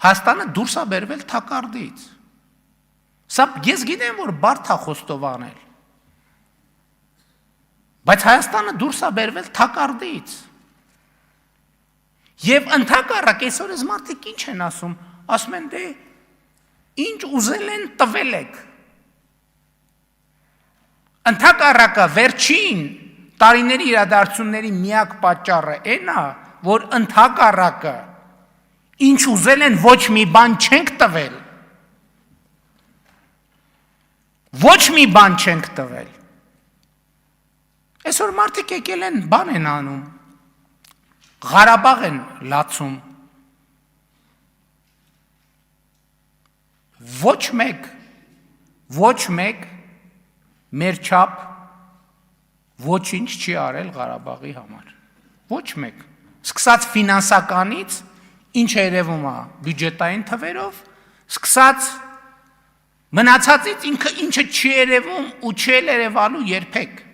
Հայաստանը դուրս է բերվել թակարդից։ Սա ես գիտեմ, որ բարդ է խոստովանել։ Բայց Հայաստանը դուրս է բերվել թակարդից։ Եվ ընդհակառակ այսօր ես մարդիկ ինչ են ասում, ասում են դե ինչ ուզել են տվել եք։ Ընդհակառակը վերջին տարիների իրադարձությունների միակ պատճառը այն է, որ ընդհակառակը ինչ ուզել են ոչ մի բան չենք տվել։ Ոչ մի բան չենք տվել։ Այսօր մարդիկ եկել են բան են անում, Ղարաբաղ են լացում։ Ոչ մեկ մեր չափ ոչինչ չի արել Ղարաբաղի համար։ Ոչ մեկ։ Սկսած ֆինանսականից, ինչ երևում է բյուջետային թվերով, սկսած մնացածից ինչը չի երևում ու չի երևալու երբեք։